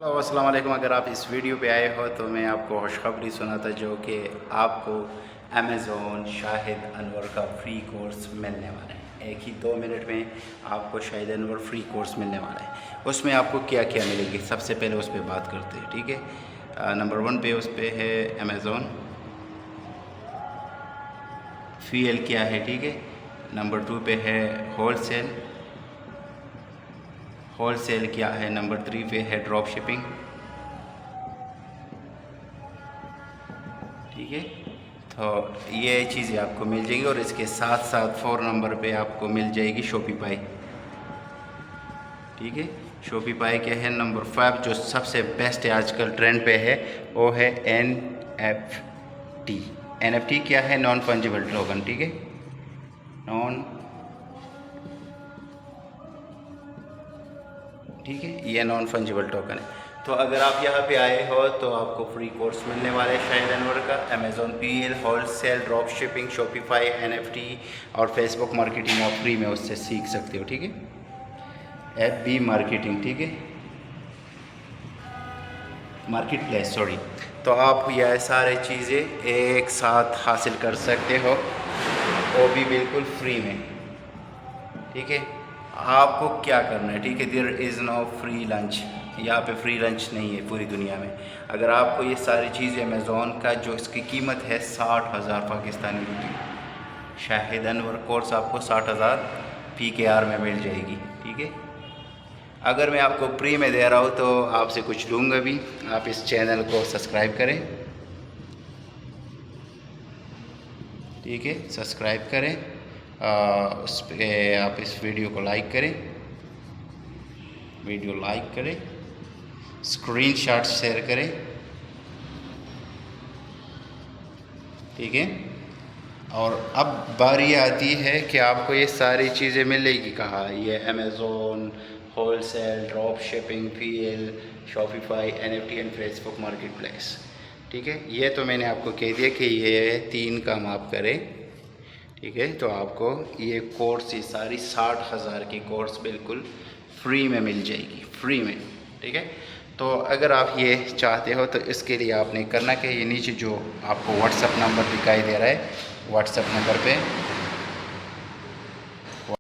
Hello अस्सलाम वालेकुम। अगर आप इस वीडियो पे आए हो तो मैं आपको खुशखबरी सुनाता जो कि आपको अमेज़ोन शाहिद अनवर का फ्री कोर्स मिलने वाला है। एक ही 2 मिनट में आपको शाहिद अनवर फ्री कोर्स मिलने वाला है। उसमें आपको क्या क्या मिलेगी सबसे पहले उस पर बात करते हैं, ठीक है। नंबर 1 पे उस पर है अमेज़ोन फीएल क्या है, ठीक है। नंबर 2 पे है होलसेल क्या है। नंबर 3 पे है ड्रॉप शिपिंग, ठीक है। तो ये चीज़ें आपको मिल जाएगी और इसके साथ साथ 4 नंबर पे आपको मिल जाएगी शॉपिफाई, ठीक है। शॉपिफाई क्या है। नंबर 5 जो सबसे बेस्ट है आजकल ट्रेंड पे है वो है NFT क्या है, नॉन फंजिबल टोकन, ठीक है। नॉन ठीक है, ये नॉन फंजिबल टोकन है। तो अगर आप यहाँ पे आए हो तो आपको फ्री कोर्स मिलने वाला है शाहिद अनवर का। Amazon PL, wholesale, drop shipping, Shopify, NFT और फेसबुक मार्केटिंग आप फ्री में उससे सीख सकते हो, ठीक है। FB मार्केटिंग, ठीक है, मार्केट प्लेस सॉरी। तो आप यह सारी चीज़ें एक साथ हासिल कर सकते हो, वो भी बिल्कुल फ्री में, ठीक है। आपको क्या करना है, ठीक है। There is no free lunch, यहाँ पे फ्री लंच नहीं है पूरी दुनिया में। अगर आपको ये सारी चीज़ें अमेज़ॉन का जो इसकी कीमत है 60,000 पाकिस्तानी रुपये, शाहिद अनवर कोर्स आपको 60,000 PKR में मिल जाएगी, ठीक है। अगर मैं आपको फ्री में दे रहा हूँ तो आपसे कुछ लूँगा भी। आप इस चैनल को सब्सक्राइब करें, ठीक है, सब्सक्राइब करें। उस पर आप इस वीडियो को लाइक करें, स्क्रीनशॉट शेयर करें, ठीक है। और अब बारी आती है कि आपको ये सारी चीज़ें मिलेगी कहाँ। ये Amazon, wholesale, drop shipping, PL, Shopify, NFT and Facebook market place, ठीक है। ये तो मैंने आपको कह दिया कि ये 3 काम आप करें, ठीक है। तो आपको ये कोर्स, ये सारी 60,000 की कोर्स बिल्कुल फ्री में मिल जाएगी, फ्री में, ठीक है। तो अगर आप ये चाहते हो तो इसके लिए आपने करना कि ये नीचे जो आपको व्हाट्सअप नंबर दिखाई दे रहा है, व्हाट्सअप नंबर पे